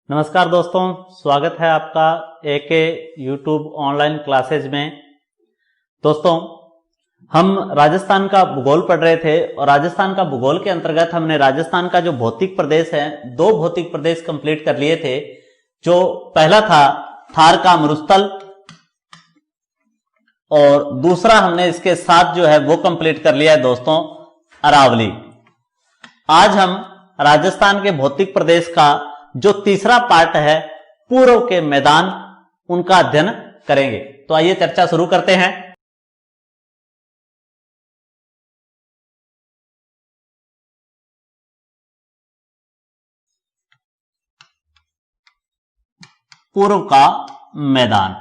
नमस्कार दोस्तों, स्वागत है आपका एके यूट्यूब ऑनलाइन क्लासेज में। दोस्तों, हम राजस्थान का भूगोल पढ़ रहे थे और राजस्थान का भूगोल के अंतर्गत हमने राजस्थान का जो भौतिक प्रदेश है, दो भौतिक प्रदेश कंप्लीट कर लिए थे। जो पहला था थार का मरुस्थल और दूसरा हमने इसके साथ जो है वो कंप्लीट कर लिया है दोस्तों, अरावली। आज हम राजस्थान के भौतिक प्रदेश का जो तीसरा पार्ट है, पूर्व के मैदान, उनका अध्ययन करेंगे। तो आइए चर्चा शुरू करते हैं। पूर्व का मैदान।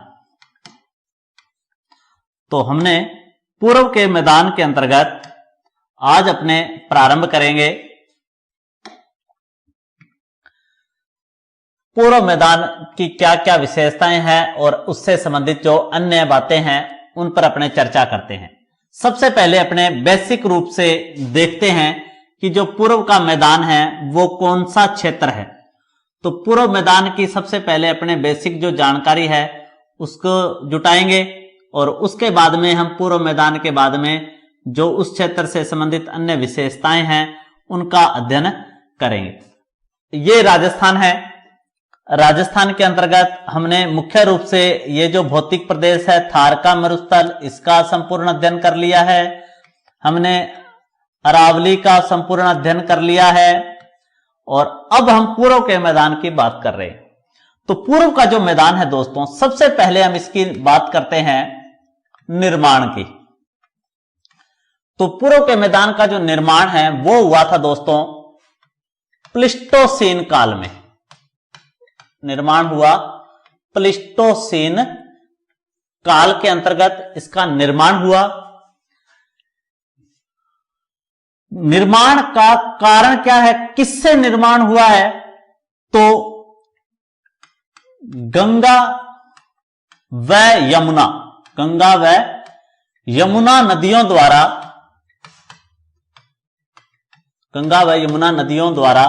तो हमने पूर्व के मैदान के अंतर्गत आज अपने प्रारंभ करेंगे। पूर्व मैदान की क्या क्या विशेषताएं हैं और उससे संबंधित जो अन्य बातें हैं उन पर अपने चर्चा करते हैं। सबसे पहले अपने बेसिक रूप से देखते हैं कि जो पूर्व का मैदान है वो कौन सा क्षेत्र है। तो पूर्व मैदान की सबसे पहले अपने बेसिक जो जानकारी है उसको जुटाएंगे और उसके बाद में हम पूर्व मैदान के बाद में जो उस क्षेत्र से संबंधित अन्य विशेषताएं हैं उनका अध्ययन करेंगे। ये राजस्थान है। राजस्थान के अंतर्गत हमने मुख्य रूप से ये जो भौतिक प्रदेश है थार का मरुस्थल, इसका संपूर्ण अध्ययन कर लिया है। हमने अरावली का संपूर्ण अध्ययन कर लिया है और अब हम पूर्व के मैदान की बात कर रहे हैं। तो पूर्व का जो मैदान है दोस्तों, सबसे पहले हम इसकी बात करते हैं निर्माण की। तो पूर्व के मैदान का जो निर्माण है वो हुआ था दोस्तों प्लीस्टोसीन काल में। निर्माण हुआ प्लीस्टोसीन काल के अंतर्गत इसका निर्माण हुआ। निर्माण का कारण क्या है, किससे निर्माण हुआ है? तो गंगा व यमुना, गंगा व यमुना नदियों द्वारा, गंगा व यमुना नदियों द्वारा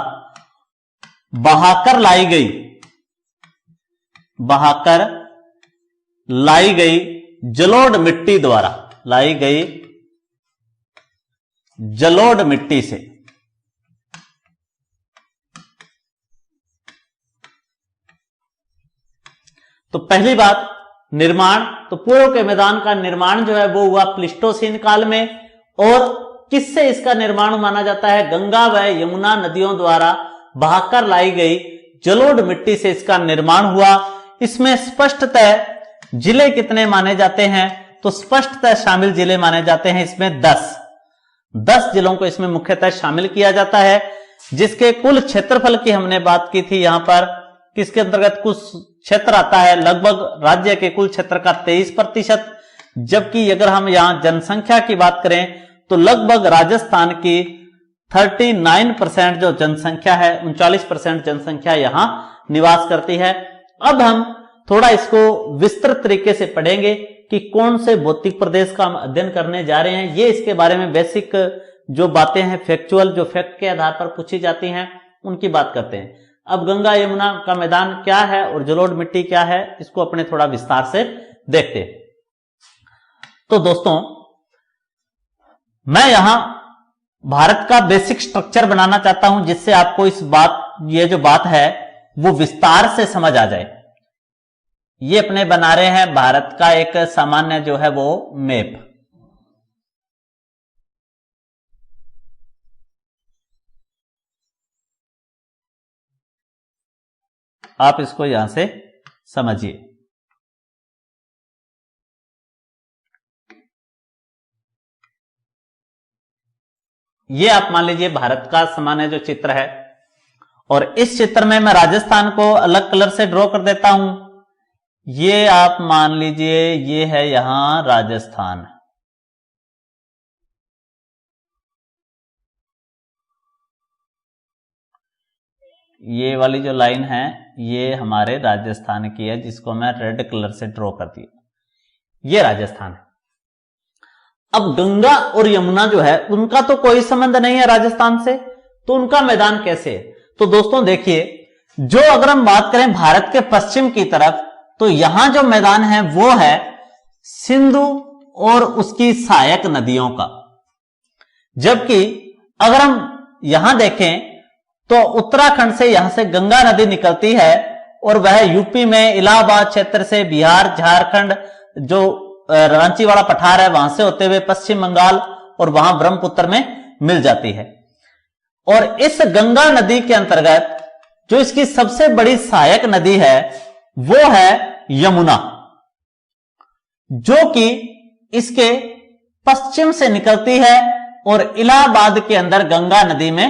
बहाकर लाई गई, बहाकर लाई गई जलोढ़ मिट्टी द्वारा, लाई गई जलोढ़ मिट्टी से। तो पहली बात निर्माण, तो पूर्व के मैदान का निर्माण जो है वो हुआ प्लीस्टोसीन काल में। और किससे इसका निर्माण माना जाता है? गंगा व यमुना नदियों द्वारा बहाकर लाई गई जलोढ़ मिट्टी से इसका निर्माण हुआ। इसमें स्पष्टतः जिले कितने माने जाते हैं? तो स्पष्टतः शामिल जिले माने जाते हैं इसमें 10 जिलों को इसमें मुख्यतः शामिल किया जाता है, जिसके कुल क्षेत्रफल की हमने बात की थी। यहां पर किसके अंतर्गत कुछ क्षेत्र आता है, लगभग राज्य के कुल क्षेत्र का 23%। जबकि अगर हम यहां जनसंख्या की बात करें तो लगभग राजस्थान की 39% जो जनसंख्या है, 39% जनसंख्या यहां निवास करती है। अब हम थोड़ा इसको विस्तृत तरीके से पढ़ेंगे कि कौन से भौतिक प्रदेश का हम अध्ययन करने जा रहे हैं। ये इसके बारे में बेसिक जो बातें हैं, फैक्चुअल, जो फैक्ट के आधार पर पूछी जाती हैं, उनकी बात करते हैं। अब गंगा यमुना का मैदान क्या है और जलोढ़ मिट्टी क्या है, इसको अपने थोड़ा विस्तार से देखते हैं। तो दोस्तों, मैं यहां भारत का बेसिक स्ट्रक्चर बनाना चाहता हूं, जिससे आपको इस बात, ये जो बात है वो विस्तार से समझ आ जाए। ये अपने बना रहे हैं भारत का एक सामान्य जो है वो मैप। आप इसको यहां से समझिए। ये आप मान लीजिए भारत का सामान्य जो चित्र है, और इस चित्र में मैं राजस्थान को अलग कलर से ड्रॉ कर देता हूं। ये आप मान लीजिए ये है यहां राजस्थान। ये वाली जो लाइन है ये हमारे राजस्थान की है, जिसको मैं रेड कलर से ड्रॉ कर दिया। ये राजस्थान है। अब गंगा और यमुना जो है उनका तो कोई संबंध नहीं है राजस्थान से, तो उनका मैदान कैसे है? तो दोस्तों देखिए, जो अगर हम बात करें भारत के पश्चिम की तरफ, तो यहां जो मैदान है वो है सिंधु और उसकी सहायक नदियों का। जबकि अगर हम यहां देखें तो उत्तराखंड से यहां से गंगा नदी निकलती है और वह यूपी में इलाहाबाद क्षेत्र से बिहार, झारखंड, जो रांची वाला पठार है वहां से होते हुए पश्चिम बंगाल और वहां ब्रह्मपुत्र में मिल जाती है। और इस गंगा नदी के अंतर्गत जो इसकी सबसे बड़ी सहायक नदी है वो है यमुना, जो कि इसके पश्चिम से निकलती है और इलाहाबाद के अंदर गंगा नदी में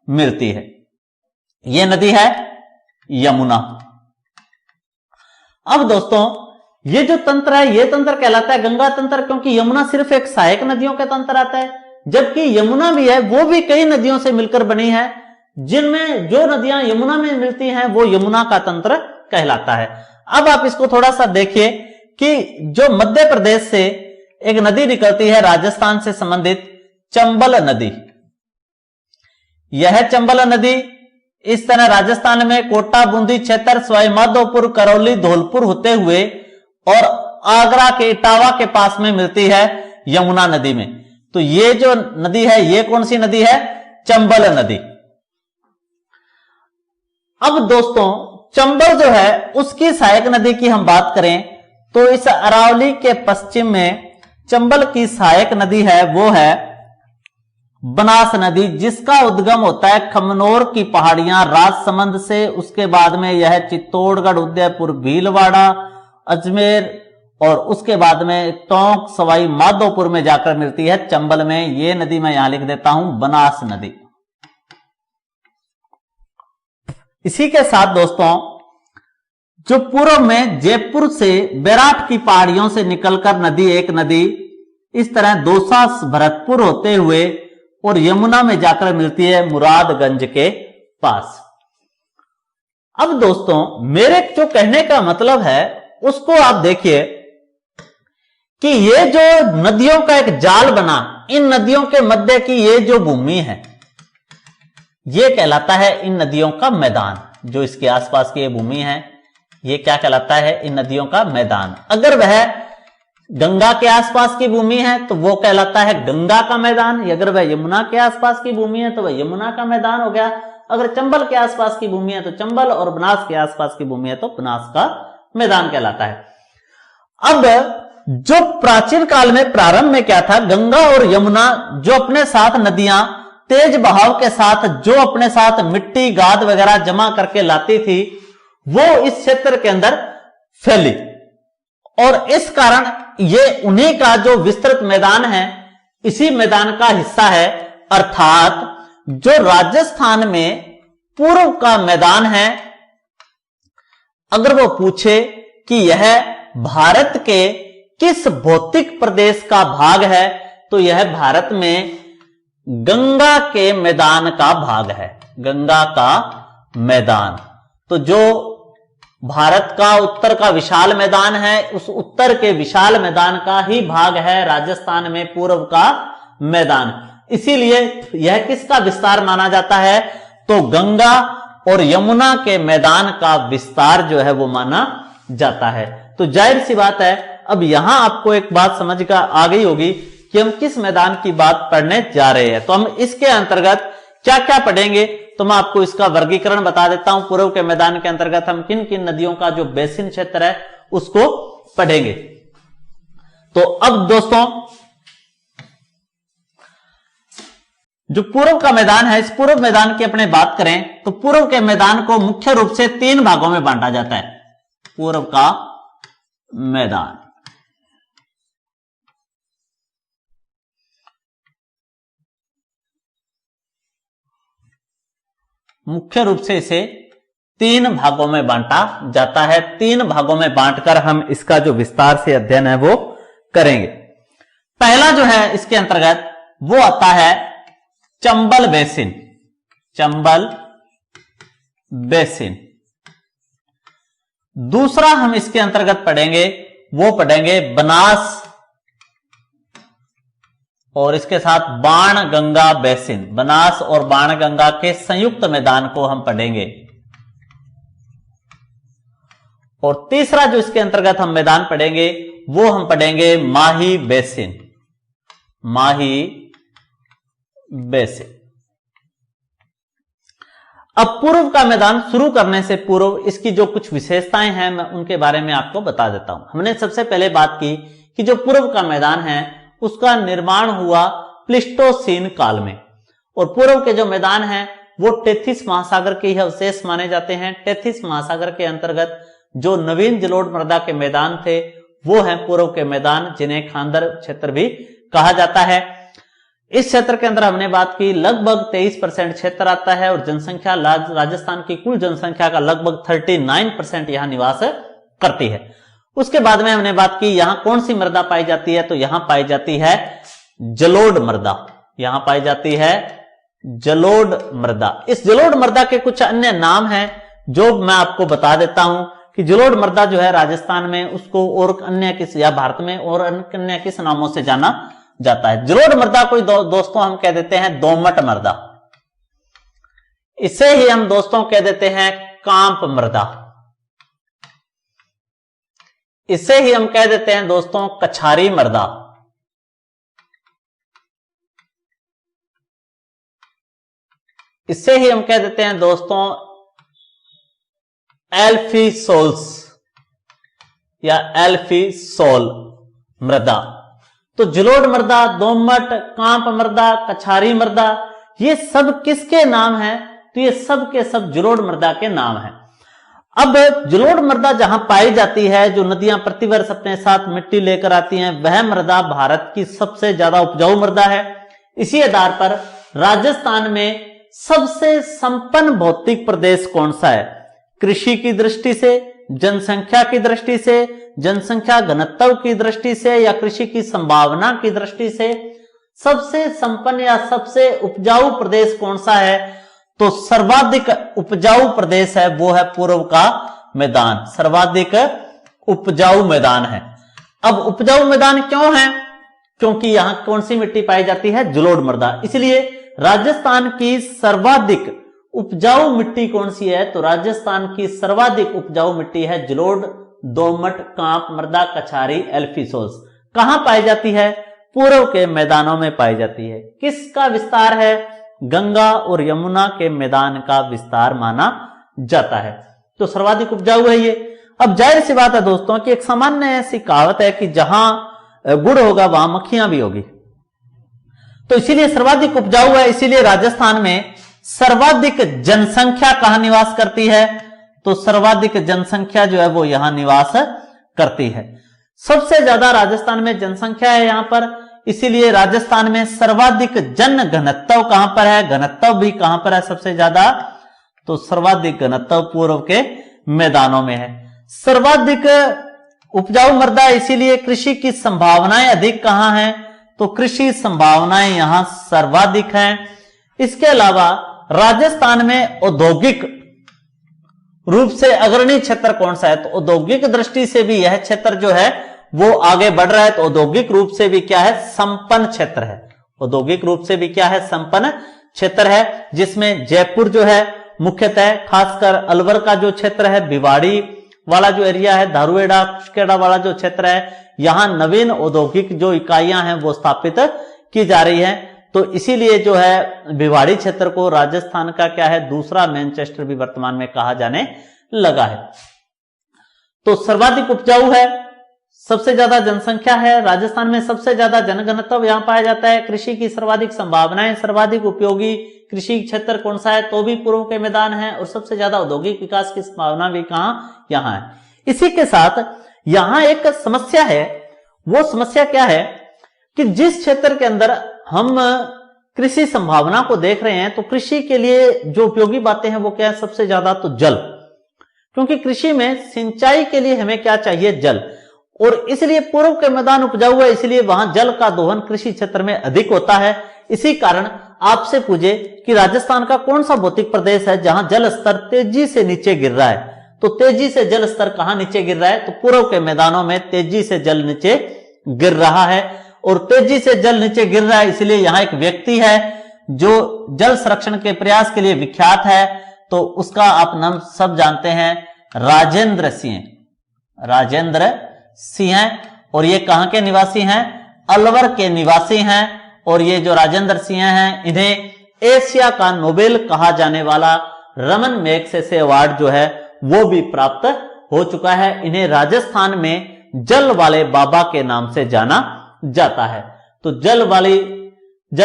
मिलती है। यह नदी है यमुना। अब दोस्तों ये जो तंत्र है ये तंत्र कहलाता है गंगा तंत्र, क्योंकि यमुना सिर्फ एक सहायक नदियों के तंत्र आता है, जबकि यमुना भी है वो भी कई नदियों से मिलकर बनी है, जिनमें जो नदियां यमुना में मिलती हैं वो यमुना का तंत्र कहलाता है। अब आप इसको थोड़ा सा देखिए कि जो मध्य प्रदेश से एक नदी निकलती है राजस्थान से संबंधित, चंबल नदी, यह चंबल नदी इस तरह राजस्थान में कोटा, बूंदी क्षेत्र, सवाई माधोपुर, करौली, धौलपुर होते हुए और आगरा के इटावा के पास में मिलती है यमुना नदी में। तो ये जो नदी है ये कौन सी नदी है? चंबल नदी। अब दोस्तों चंबल जो है उसकी सहायक नदी की हम बात करें तो इस अरावली के पश्चिम में चंबल की सहायक नदी है वो है बनास नदी, जिसका उद्गम होता है खमनोर की पहाड़ियां राजसमंद से। उसके बाद में यह चित्तौड़गढ़, उदयपुर, भीलवाड़ा, अजमेर और उसके बाद में टोंक, सवाई माधोपुर में जाकर मिलती है चंबल में। यह नदी मैं यहां लिख देता हूं बनास नदी। इसी के साथ दोस्तों जो पूर्व में जयपुर से बैराट की पहाड़ियों से निकलकर नदी एक नदी इस तरह दौसा, भरतपुर होते हुए और यमुना में जाकर मिलती है मुरादगंज के पास। अब दोस्तों मेरे जो कहने का मतलब है उसको आप देखिए कि ये जो नदियों का एक जाल बना, इन नदियों के मध्य की ये जो भूमि है ये कहलाता है इन नदियों का मैदान। जो इसके आसपास की ये भूमि है ये क्या कहलाता है? इन नदियों का मैदान। अगर वह गंगा के आसपास की भूमि है तो वो कहलाता है गंगा का मैदान, अगर वह यमुना के आसपास की भूमि है तो वह यमुना का मैदान हो गया। अगर चंबल के आसपास की भूमि है तो चंबल, और बनास के आसपास की भूमि है तो बनास का मैदान कहलाता है। अब जो प्राचीन काल में प्रारंभ में क्या था, गंगा और यमुना जो अपने साथ नदियां तेज बहाव के साथ जो अपने साथ मिट्टी, गाद वगैरह जमा करके लाती थी वो इस क्षेत्र के अंदर फैली, और इस कारण ये उन्हीं का जो विस्तृत मैदान है इसी मैदान का हिस्सा है। अर्थात जो राजस्थान में पूर्व का मैदान है, अगर वो पूछे कि यह भारत के किस भौतिक प्रदेश का भाग है तो यह भारत में गंगा के मैदान का भाग है, गंगा का मैदान। तो जो भारत का उत्तर का विशाल मैदान है उस उत्तर के विशाल मैदान का ही भाग है राजस्थान में पूर्व का मैदान। इसीलिए यह किसका विस्तार माना जाता है? तो गंगा और यमुना के मैदान का विस्तार जो है वो माना जाता है। तो जाहिर सी बात है अब यहां आपको एक बात समझ का आ गई होगी कि हम किस मैदान की बात पढ़ने जा रहे हैं। तो हम इसके अंतर्गत क्या क्या पढ़ेंगे तो मैं आपको इसका वर्गीकरण बता देता हूं। पूर्व के मैदान के अंतर्गत हम किन किन नदियों का जो बेसिन क्षेत्र है उसको पढ़ेंगे। तो अब दोस्तों जो पूर्व का मैदान है, इस पूर्व मैदान की अपने बात करें तो पूर्व के मैदान को मुख्य रूप से 3 भागों में बांटा जाता है। पूर्व का मैदान मुख्य रूप से इसे 3 भागों में बांटा जाता है। 3 भागों में बांटकर हम इसका जो विस्तार से अध्ययन है वो करेंगे। पहला जो है इसके अंतर्गत वो आता है चंबल बेसिन, चंबल बेसिन। दूसरा हम इसके अंतर्गत पढ़ेंगे वो पढ़ेंगे बनास और इसके साथ बाणगंगा बेसिन। बनास और बाणगंगा के संयुक्त मैदान को हम पढ़ेंगे। और तीसरा जो इसके अंतर्गत हम मैदान पढ़ेंगे वो हम पढ़ेंगे माही बेसिन। माही बेसिन। अब पूर्व का मैदान शुरू करने से पूर्व इसकी जो कुछ विशेषताएं हैं मैं उनके बारे में आपको बता देता हूं। हमने सबसे पहले बात की कि जो पूर्व का मैदान है उसका निर्माण हुआ प्लिस्टोसीन काल में, और पूर्व के जो मैदान हैं वो टेथिस महासागर के ही अवशेष माने जाते हैं। टेथिस महासागर के अंतर्गत जो नवीन जलोढ़ मृदा के मैदान थे वो हैं पूर्व के मैदान, जिन्हें खांदर क्षेत्र भी कहा जाता है। इस क्षेत्र के अंदर हमने बात की लगभग 23% क्षेत्र आता है और जनसंख्या राजस्थान की कुल जनसंख्या का लगभग 39% यहां निवास करती है। उसके बाद में हमने बात की यहां कौन सी मृदा पाई जाती है, तो यहां पाई जाती है जलोढ़ मृदा। यहां पाई जाती है जलोढ़ मृदा। इस जलोढ़ मृदा के कुछ अन्य नाम हैं जो मैं आपको बता देता हूं कि जलोढ़ मृदा जो है राजस्थान में उसको और अन्य किस या भारत में और अन्य किस नामों से जाना जाता है। जलोढ़ मृदा को दोस्तों हम कह देते हैं दोमट मृदा, इसे ही हम दोस्तों कह देते हैं कांप मृदा, इसे ही हम कह देते हैं दोस्तों कछारी मृदा, इसे ही हम कह देते हैं दोस्तों एल्फीसोल्स या एल्फीसोल मृदा। तो जलोढ़ मृदा, दोमट, कांप मृदा, कछारी मृदा, ये सब किसके नाम हैं, तो ये सब के सब जलोढ़ मृदा के नाम हैं। अब जलोढ़ मृदा जहां पाई जाती है, जो नदियां प्रतिवर्ष अपने साथ मिट्टी लेकर आती हैं, वह मृदा भारत की सबसे ज्यादा उपजाऊ मृदा है। इसी आधार पर राजस्थान में सबसे संपन्न भौतिक प्रदेश कौन सा है, कृषि की दृष्टि से, जनसंख्या की दृष्टि से, जनसंख्या घनत्व की दृष्टि से या कृषि की संभावना की दृष्टि से सबसे संपन्न या सबसे उपजाऊ प्रदेश कौन सा है, तो सर्वाधिक उपजाऊ प्रदेश है वो है पूर्व का मैदान। सर्वाधिक उपजाऊ मैदान है। अब उपजाऊ मैदान क्यों है, क्योंकि यहां कौन सी मिट्टी पाई जाती है, जलोढ़ मृदा। इसलिए राजस्थान की सर्वाधिक उपजाऊ मिट्टी कौन सी है, तो राजस्थान की सर्वाधिक उपजाऊ मिट्टी है जलोढ़, दोमट, कांप मृदा, कछारी, एल्फीसोल्स। कहां पाई जाती है, पूर्व के मैदानों में पाई जाती है। किसका विस्तार है, गंगा और यमुना के मैदान का विस्तार माना जाता है। तो सर्वाधिक उपजाऊ है ये। अब जाहिर सी बात है दोस्तों कि एक सामान्य ऐसी कहावत है कि जहां गुड़ होगा वहां मक्खियां भी होगी, तो इसीलिए सर्वाधिक उपजाऊ है। इसीलिए राजस्थान में सर्वाधिक जनसंख्या कहां निवास करती है, तो सर्वाधिक जनसंख्या जो है वो यहां निवास करती है। सबसे ज्यादा राजस्थान में जनसंख्या है यहां पर, इसीलिए राजस्थान में सर्वाधिक जन घनत्व कहां पर है, घनत्व भी कहां पर है सबसे ज्यादा, तो सर्वाधिक घनत्व पूर्व के मैदानों में है। सर्वाधिक उपजाऊ मृदा, इसीलिए कृषि की संभावनाएं अधिक कहां हैं, तो कृषि संभावनाएं यहां सर्वाधिक हैं। इसके अलावा राजस्थान में औद्योगिक रूप से अग्रणी क्षेत्र कौन सा है, तो औद्योगिक दृष्टि से भी यह क्षेत्र जो है वो आगे बढ़ रहा है। तो औद्योगिक रूप से भी क्या है, संपन्न क्षेत्र है। औद्योगिक रूप से भी क्या है, संपन्न क्षेत्र है, जिसमें जयपुर जो है मुख्यतः खासकर अलवर का जो क्षेत्र है, भिवाड़ी वाला जो एरिया है, धारुएड़ा कुशकेड़ा वाला जो क्षेत्र है, यहां नवीन औद्योगिक जो इकाइयां हैं वो स्थापित की जा रही है। तो इसीलिए जो है भिवाड़ी क्षेत्र को राजस्थान का क्या है, दूसरा मैनचेस्टर भी वर्तमान में कहा जाने लगा है। तो सर्वाधिक उपजाऊ है, सबसे ज्यादा जनसंख्या है, राजस्थान में सबसे ज्यादा जनघनत्व यहां पाया जाता है, कृषि की सर्वाधिक संभावनाएं, सर्वाधिक उपयोगी कृषि क्षेत्र कौन सा है, तो भी पूर्व के मैदान है, और सबसे ज्यादा औद्योगिक विकास की संभावना भी कहां, यहां है। इसी के साथ यहां एक समस्या है, वो समस्या क्या है कि जिस क्षेत्र के अंदर हम कृषि संभावना को देख रहे हैं, तो कृषि के लिए जो उपयोगी बातें हैं वो क्या है, सबसे ज्यादा तो जल, क्योंकि कृषि में सिंचाई के लिए हमें क्या चाहिए, जल, और इसलिए पूर्व के मैदान उपजाऊ है, इसलिए वहां जल का दोहन कृषि क्षेत्र में अधिक होता है। इसी कारण आपसे पूछे कि राजस्थान का कौन सा भौतिक प्रदेश है जहां जल स्तर तेजी से नीचे गिर रहा है, तो तेजी से जल स्तर कहां नीचे गिर रहा है, तो पूर्व के मैदानों में तेजी से जल नीचे गिर रहा है। और तेजी से जल नीचे गिर रहा है, इसलिए यहां एक व्यक्ति है जो जल संरक्षण के प्रयास के लिए विख्यात है, तो उसका आप नाम सब जानते हैं, राजेंद्र सिंह। राजेंद्र सिंह हैं और ये कहां के निवासी हैं? अलवर के निवासी हैं। और ये जो राजेंद्र सिंह हैं इन्हें एशिया का नोबेल कहा जाने वाला रमन मैग्सेसे अवार्ड जो है वो भी प्राप्त हो चुका है। इन्हें राजस्थान में जल वाले बाबा के नाम से जाना जाता है। तो जल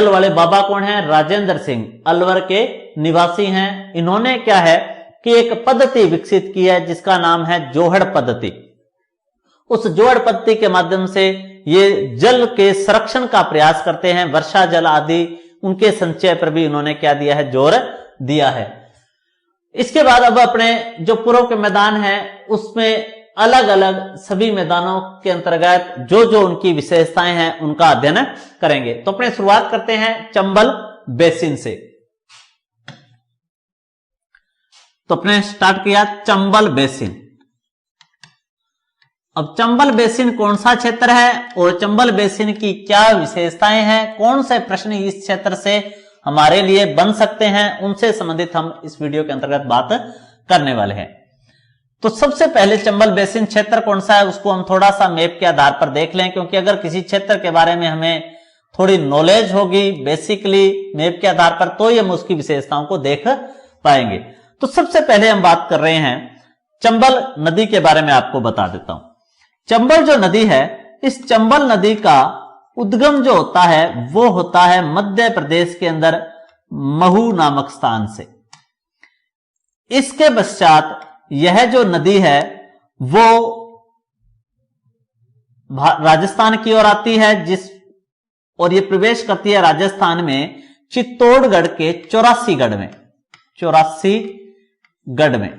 वाले बाबा कौन है? राजेंद्र सिंह, अलवर के निवासी हैं। इन्होंने क्या है कि एक पद्धति विकसित की है जिसका नाम है जोहड़ पद्धति। उस जोहड़ पद्धति के माध्यम से ये जल के संरक्षण का प्रयास करते हैं। वर्षा जल आदि उनके संचय पर भी इन्होंने क्या दिया है? जोर दिया है। इसके बाद अब अपने जो पूर्व के मैदान है उसमें अलग अलग सभी मैदानों के अंतर्गत जो जो उनकी विशेषताएं हैं उनका अध्ययन करेंगे। तो अपने शुरुआत करते हैं चंबल बेसिन से। तो अपने स्टार्ट किया चंबल बेसिन। अब चंबल बेसिन कौन सा क्षेत्र है और चंबल बेसिन की क्या विशेषताएं हैं, कौन से प्रश्न इस क्षेत्र से हमारे लिए बन सकते हैं, उनसे संबंधित हम इस वीडियो के अंतर्गत बात करने वाले हैं। तो सबसे पहले चंबल बेसिन क्षेत्र कौन सा है उसको हम थोड़ा सा मैप के आधार पर देख लें, क्योंकि अगर किसी क्षेत्र के बारे में हमें थोड़ी नॉलेज होगी बेसिकली मैप के आधार पर तो हम उसकी विशेषताओं को देख पाएंगे। तो सबसे पहले हम बात कर रहे हैं चंबल नदी के बारे में। आपको बता देता हूं चंबल जो नदी है, इस चंबल नदी का उद्गम जो होता है वो होता है मध्य प्रदेश के अंदर महू नामक स्थान से। इसके पश्चात यह जो नदी है वो राजस्थान की ओर आती है और ये प्रवेश करती है राजस्थान में चित्तौड़गढ़ के 84 गढ़ में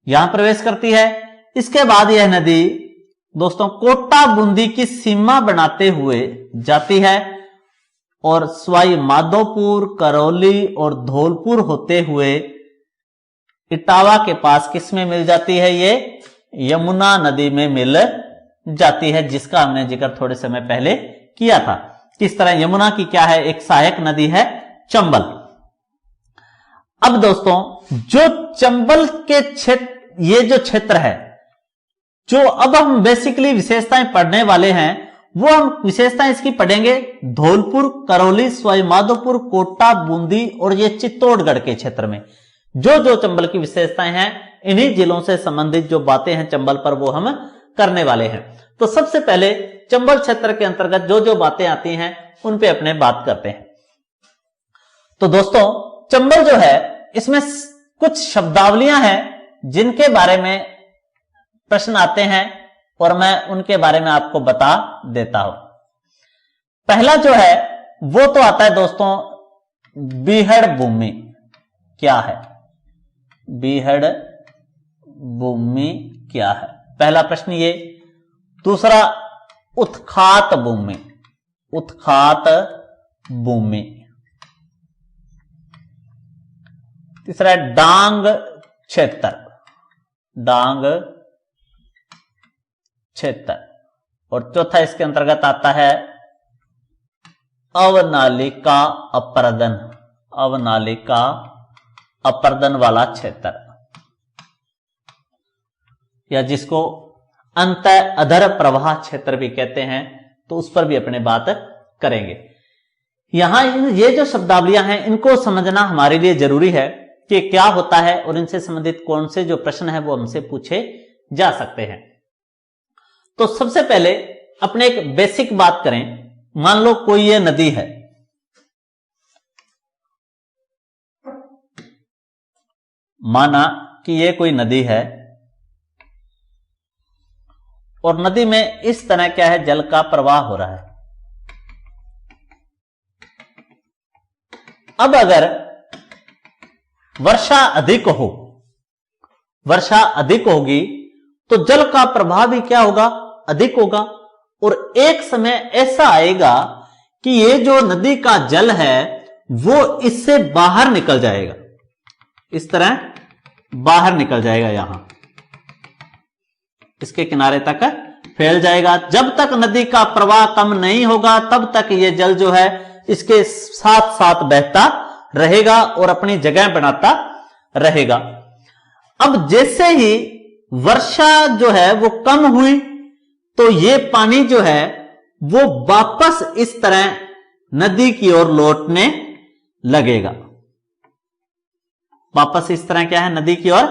यहां प्रवेश करती है। इसके बाद यह नदी दोस्तों कोटा बूंदी की सीमा बनाते हुए जाती है और सवाई माधोपुर, करौली और धौलपुर होते हुए इटावा के पास किस में मिल जाती है? ये यमुना नदी में मिल जाती है, जिसका हमने जिक्र थोड़े समय पहले किया था। किस तरह यमुना की क्या है? एक सहायक नदी है चंबल। अब दोस्तों जो चंबल के क्षेत्र, ये जो क्षेत्र है जो अब हम बेसिकली विशेषताएं पढ़ने वाले हैं वो हम विशेषताएं इसकी पढ़ेंगे धौलपुर, करौली, सवाई माधोपुर, कोटा, बूंदी और ये चित्तौड़गढ़ के क्षेत्र में जो जो चंबल की विशेषताएं हैं इन्हीं जिलों से संबंधित जो बातें हैं चंबल पर वो हम करने वाले हैं। तो सबसे पहले चंबल क्षेत्र के अंतर्गत जो जो बातें आती हैं उन पे अपने बात करते हैं। तो दोस्तों चंबल जो है इसमें कुछ शब्दावलियां हैं जिनके बारे में प्रश्न आते हैं और मैं उनके बारे में आपको बता देता हूं। पहला जो है वो तो आता है दोस्तों बीहड़ भूमि। क्या है बीहड़ भूमि? क्या है पहला प्रश्न ये। दूसरा उत्खात भूमि, उत्खात भूमि। तीसरा डांग क्षेत्र, डांग क्षेत्र। और चौथा इसके अंतर्गत आता है अवनालिका अपर्दन, अवनालिका अपर्दन वाला क्षेत्र, या जिसको अंत अधर प्रवाह क्षेत्र भी कहते हैं। तो उस पर भी अपने बात करेंगे। यहां ये जो शब्दावलियां हैं इनको समझना हमारे लिए जरूरी है कि क्या होता है और इनसे संबंधित कौन से जो प्रश्न है वो हमसे पूछे जा सकते हैं। तो सबसे पहले अपने एक बेसिक बात करें। मान लो कोई ये नदी है, माना कि ये कोई नदी है और नदी में इस तरह क्या है जल का प्रवाह हो रहा है। अब अगर वर्षा अधिक हो, वर्षा अधिक होगी तो जल का प्रवाह भी क्या होगा? अधिक होगा। और एक समय ऐसा आएगा कि ये जो नदी का जल है वो इससे बाहर निकल जाएगा, इस तरह बाहर निकल जाएगा, यहां इसके किनारे तक फैल जाएगा। जब तक नदी का प्रवाह कम नहीं होगा तब तक ये जल जो है इसके साथ साथ बहता रहेगा और अपनी जगह बनाता रहेगा। अब जैसे ही वर्षा जो है वो कम हुई तो ये पानी जो है वो वापस इस तरह नदी की ओर लौटने लगेगा, वापस इस तरह क्या है नदी की ओर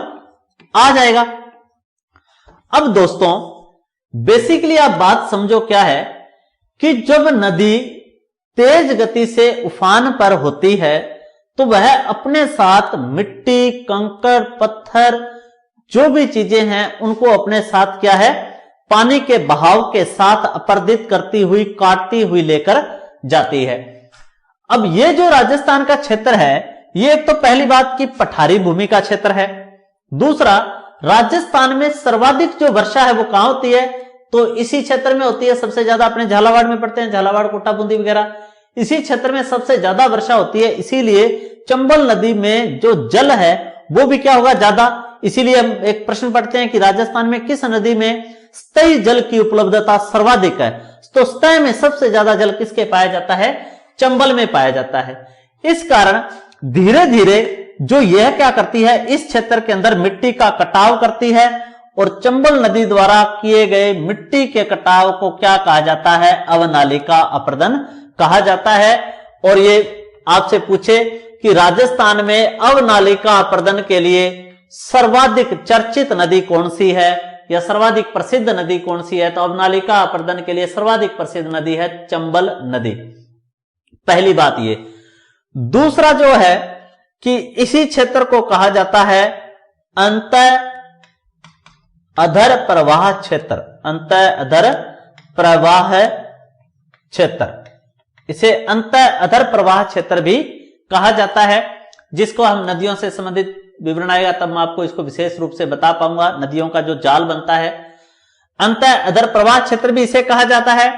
आ जाएगा। अब दोस्तों बेसिकली आप बात समझो क्या है कि जब नदी तेज गति से उफान पर होती है तो वह अपने साथ मिट्टी, कंकड़, पत्थर जो भी चीजें हैं उनको अपने साथ क्या है पानी के बहाव के साथ अपर्दित करती हुई, काटती हुई लेकर जाती है। अब ये जो राजस्थान का क्षेत्र है ये एक तो पहली बात की पठारी भूमि का क्षेत्र है। दूसरा, राजस्थान में सर्वाधिक जो वर्षा है वो कहां होती है तो इसी क्षेत्र में होती है। सबसे ज्यादा अपने झालावाड़ में पड़ते हैं, झालावाड़, कोटा, बूंदी वगैरह, इसी क्षेत्र में सबसे ज्यादा वर्षा होती है। इसीलिए चंबल नदी में जो जल है वो भी क्या होगा ज्यादा। इसीलिए हम एक प्रश्न पढ़ते हैं कि राजस्थान में किस नदी में स्थायी जल की उपलब्धता सर्वाधिक है, तो स्थायी में सबसे ज्यादा जल किसके पाया जाता है, चंबल में पाया जाता है। इस कारण धीरे धीरे जो यह क्या करती है इस क्षेत्र के अंदर मिट्टी का कटाव करती है और चंबल नदी द्वारा किए गए मिट्टी के कटाव को क्या कहा जाता है, अवनालिका अपर्दन कहा जाता है। और ये आपसे पूछे कि राजस्थान में अवनालिका अपर्दन के लिए सर्वाधिक चर्चित नदी कौन सी है या सर्वाधिक प्रसिद्ध नदी कौन सी है, तो अवनालिका अपर्दन के लिए सर्वाधिक प्रसिद्ध नदी है चंबल नदी। पहली बात ये। दूसरा जो है कि इसी क्षेत्र को कहा जाता है अंतः अधर प्रवाह क्षेत्र, अंतः अधर प्रवाह क्षेत्र, इसे अंतः अधर प्रवाह क्षेत्र भी कहा जाता है। जिसको हम नदियों से संबंधित विवरण आएगा तब मैं आपको इसको विशेष रूप से बता पाऊंगा। नदियों का जो जाल बनता है अंतः अधर प्रवाह क्षेत्र भी इसे कहा जाता है।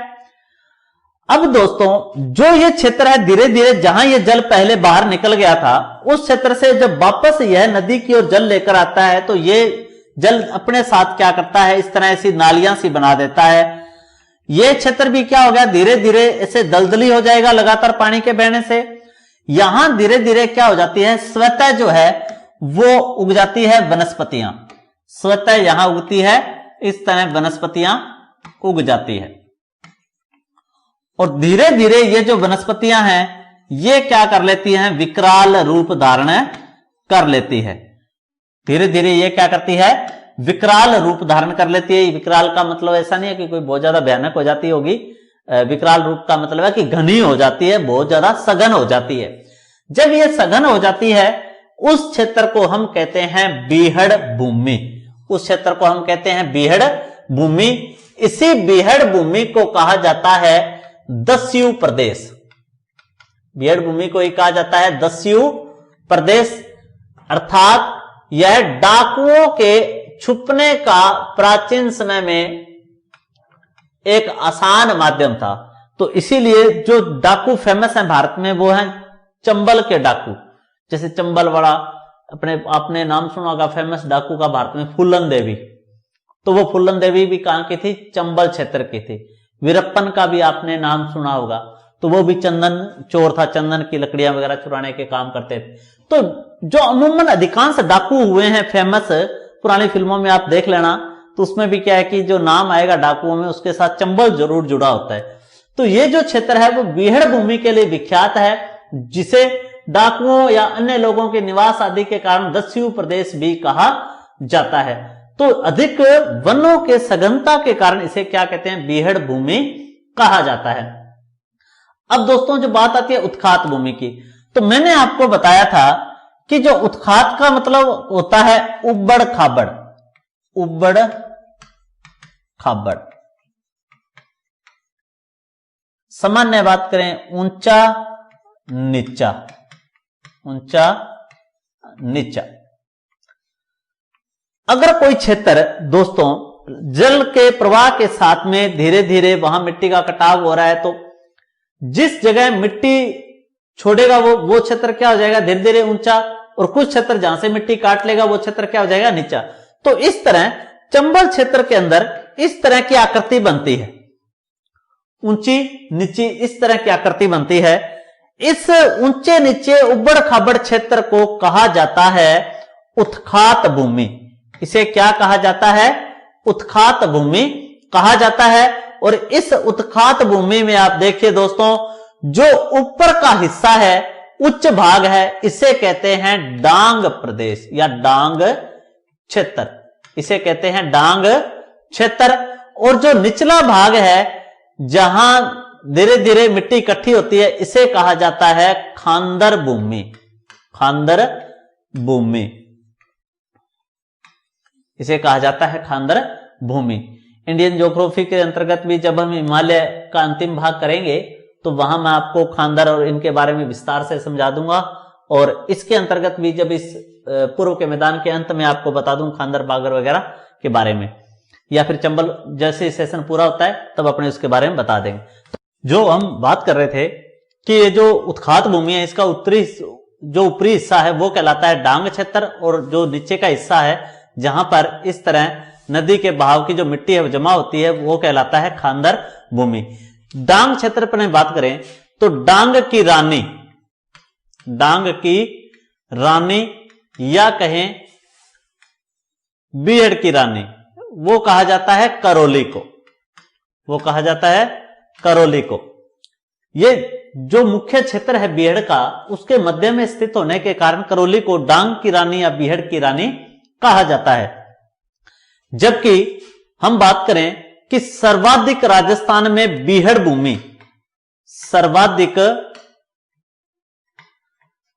अब दोस्तों जो ये क्षेत्र है धीरे धीरे जहां ये जल पहले बाहर निकल गया था उस क्षेत्र से जब वापस यह नदी की ओर जल लेकर आता है तो ये जल अपने साथ क्या करता है, इस तरह ऐसी नालियां सी बना देता है। ये क्षेत्र भी क्या हो गया, धीरे धीरे ऐसे दलदली हो जाएगा लगातार पानी के बहने से। यहां धीरे धीरे क्या हो जाती है, स्वतः जो है वो उग जाती है वनस्पतियां, स्वतः यहां उगती है, इस तरह वनस्पतियां उग जाती है। और धीरे धीरे ये जो वनस्पतियां हैं ये क्या कर लेती हैं, विकराल रूप धारण कर लेती है। धीरे धीरे ये क्या करती है, विकराल रूप धारण कर लेती है। विकराल का मतलब ऐसा नहीं है कि कोई बहुत ज्यादा भयानक हो जाती होगी, विकराल रूप का मतलब है कि घनी हो जाती है, बहुत ज्यादा सघन हो जाती है। जब ये सघन हो जाती है उस क्षेत्र को हम कहते हैं बीहड़ भूमि, उस क्षेत्र को हम कहते हैं बीहड़ भूमि। इसी बीहड़ भूमि को कहा जाता है दस्यु प्रदेश, बीहड़ भूमि को ही कहा जाता है दस्यु प्रदेश। अर्थात यह डाकुओं के छुपने का प्राचीन समय में एक आसान माध्यम था। तो इसीलिए जो डाकू फेमस है भारत में वो है चंबल के डाकू। जैसे चंबल वाला आपने नाम सुना होगा फेमस डाकू का भारत में फूलन देवी, तो वो फूलन देवी भी कहां की थी, चंबल क्षेत्र की थी। वीरप्पन का भी आपने नाम सुना होगा, तो वो भी चंदन चोर था, चंदन की लकड़ियां वगैरह चुराने के काम करते थे। तो जो अमूमन अधिकांश डाकू हुए हैं फेमस, पुरानी फिल्मों में आप देख लेना तो उसमें भी क्या है कि जो नाम आएगा डाकुओं में उसके साथ चंबल जरूर जुड़ा होता है। तो ये जो क्षेत्र है वो बीहड़ भूमि के लिए विख्यात है, जिसे डाकुओं या अन्य लोगों के निवास आदि के कारण दस्यु प्रदेश भी कहा जाता है। तो अधिक वनों के सघनता के कारण इसे क्या कहते हैं, बीहड़ भूमि कहा जाता है। अब दोस्तों जो बात आती है उत्खात भूमि की, तो मैंने आपको बताया था कि जो उत्खात का मतलब होता है उबड़ खाबड़, उबड़ खाबड़। सामान्य बात करें ऊंचा नीचा, ऊंचा नीचा। अगर कोई क्षेत्र दोस्तों जल के प्रवाह के साथ में धीरे धीरे वहां मिट्टी का कटाव हो रहा है, तो जिस जगह मिट्टी छोड़ेगा वो क्षेत्र क्या हो जाएगा, धीरे धीरे ऊंचा, और कुछ क्षेत्र जहां से मिट्टी काट लेगा वो क्षेत्र क्या हो जाएगा, नीचा। तो इस तरह चंबल क्षेत्र के अंदर इस तरह की आकृति बनती है, ऊंची नीची, इस तरह की आकृति बनती है। इस ऊंचे नीचे उबड़ खाबड़ क्षेत्र को कहा जाता है उत्खात भूमि। इसे क्या कहा जाता है? उत्खात भूमि कहा जाता है। और इस उत्खात भूमि में आप देखिए दोस्तों, जो ऊपर का हिस्सा है, उच्च भाग है, इसे कहते हैं डांग प्रदेश या डांग क्षेत्र, इसे कहते हैं डांग क्षेत्र। और जो निचला भाग है, जहां धीरे धीरे मिट्टी इकट्ठी होती है, इसे कहा जाता है खांदर भूमि, खांदर भूमि, इसे कहा जाता है खांदर भूमि। इंडियन ज्योग्राफी के अंतर्गत भी जब हम हिमालय का अंतिम भाग करेंगे तो वहां मैं आपको खांदर और इनके बारे में विस्तार से समझा दूंगा। और इसके अंतर्गत भी जब इस पूर्व के मैदान के अंत में आपको बता दूं खांदर बागर वगैरह के बारे में, या फिर चंबल जैसे सेशन पूरा होता है तब अपने उसके बारे में बता देंगे। जो हम बात कर रहे थे कि ये जो उत्खात भूमि है, इसका जो ऊपरी हिस्सा है वो कहलाता है डांग क्षेत्र, और जो नीचे का हिस्सा है जहां पर इस तरह नदी के बहाव की जो मिट्टी है वो जमा होती है, वो कहलाता है खांदर भूमि। डांग क्षेत्र पर बात करें तो डांग की रानी, डांग की रानी या कहें बीहड़ की रानी, वो कहा जाता है करौली को, वो कहा जाता है करौली को। ये जो मुख्य क्षेत्र है बीहड़ का, उसके मध्य में स्थित होने के कारण करौली को डांग की रानी या बीहड़ की रानी कहा जाता है। जबकि हम बात करें कि सर्वाधिक राजस्थान में बीहड़ भूमि, सर्वाधिक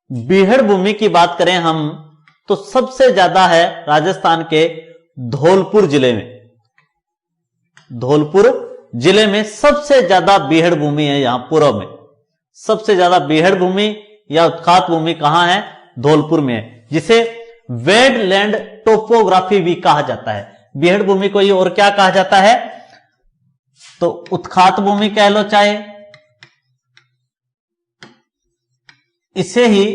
बीहड़ भूमि की बात करें हम तो सबसे ज्यादा है राजस्थान के धौलपुर जिले में, धौलपुर जिले में सबसे ज्यादा बीहड़ भूमि है। यहां पूर्व में सबसे ज्यादा बीहड़ भूमि या उत्खात भूमि कहां है? धौलपुर में है, जिसे वेडलैंड टोपोग्राफी भी कहा जाता है। बीहड़ भूमि को ये और क्या कहा जाता है? तो उत्खात भूमि कह लो चाहे, इसे ही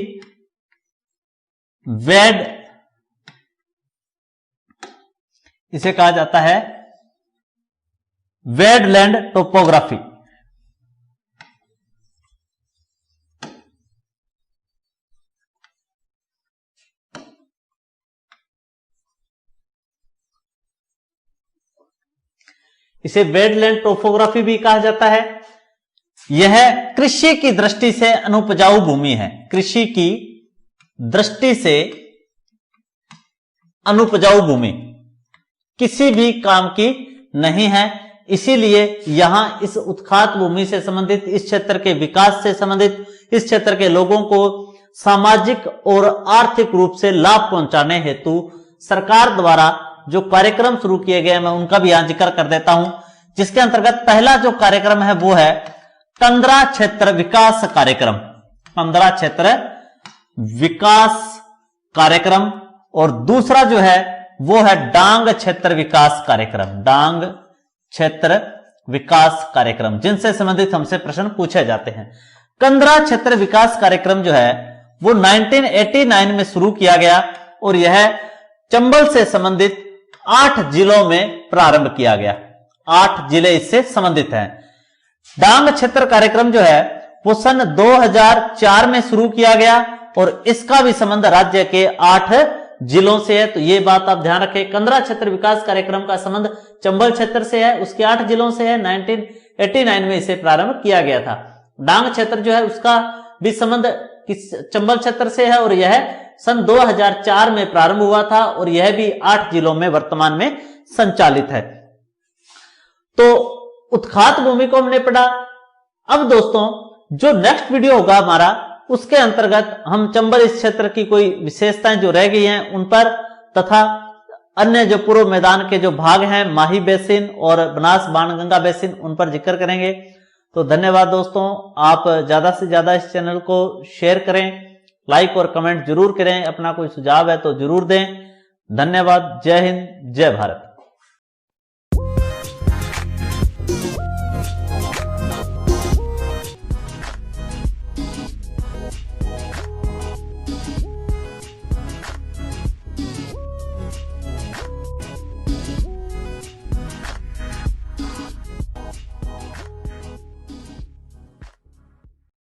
इसे कहा जाता है वेडलैंड टोपोग्राफी। इसे वेडलैंड टोपोग्राफी भी कहा जाता है। यह कृषि की दृष्टि से अनुपजाऊ भूमि है, कृषि की दृष्टि से अनुपजाऊ भूमि किसी भी काम की नहीं है। इसीलिए यहां इस उत्खात भूमि से संबंधित, इस क्षेत्र के विकास से संबंधित, इस क्षेत्र के लोगों को सामाजिक और आर्थिक रूप से लाभ पहुंचाने हेतु सरकार द्वारा जो कार्यक्रम शुरू किए गए, मैं उनका भी यहां जिक्र कर देता हूं। जिसके अंतर्गत पहला जो कार्यक्रम है वो है टंद्रा क्षेत्र विकास कार्यक्रम, टंद्रा क्षेत्र विकास कार्यक्रम। और दूसरा जो है वो है डांग क्षेत्र विकास कार्यक्रम, डांग क्षेत्र विकास कार्यक्रम, जिनसे संबंधित हमसे प्रश्न पूछे जाते हैं। टंद्रा क्षेत्र विकास कार्यक्रम जो है वो 1989 में शुरू किया गया और यह चंबल से संबंधित 8 जिलों में प्रारंभ किया गया, 8 जिले इससे संबंधित हैं। डांग क्षेत्र कार्यक्रम जो है वो सन 2004 में शुरू किया गया और इसका भी संबंध राज्य के 8 जिलों से है। तो ये बात आप ध्यान रखें, टंद्रा क्षेत्र विकास कार्यक्रम का संबंध चंबल क्षेत्र से है, उसके 8 जिलों से है। 1989 में इसे प्रारंभ किया गया था। डांग क्षेत्र जो है उसका भी संबंध किस चंबल क्षेत्र से है और यह सन 2004 में प्रारंभ हुआ था और यह भी 8 जिलों में वर्तमान में संचालित है। तो उत्खात भूमि को हमने पढ़ा। अब दोस्तों जो नेक्स्ट वीडियो होगा हमारा, उसके अंतर्गत हम चंबल इस क्षेत्र की कोई विशेषताएं जो रह गई हैं उन पर, तथा अन्य जो पूर्व मैदान के जो भाग हैं, माही बेसिन और बनास बाणगंगा बेसिन, उन पर जिक्र करेंगे। तो धन्यवाद दोस्तों, आप ज्यादा से ज्यादा इस चैनल को शेयर करें, लाइक और कमेंट जरूर करें, अपना कोई सुझाव है तो जरूर दें। धन्यवाद। जय हिंद, जय भारत।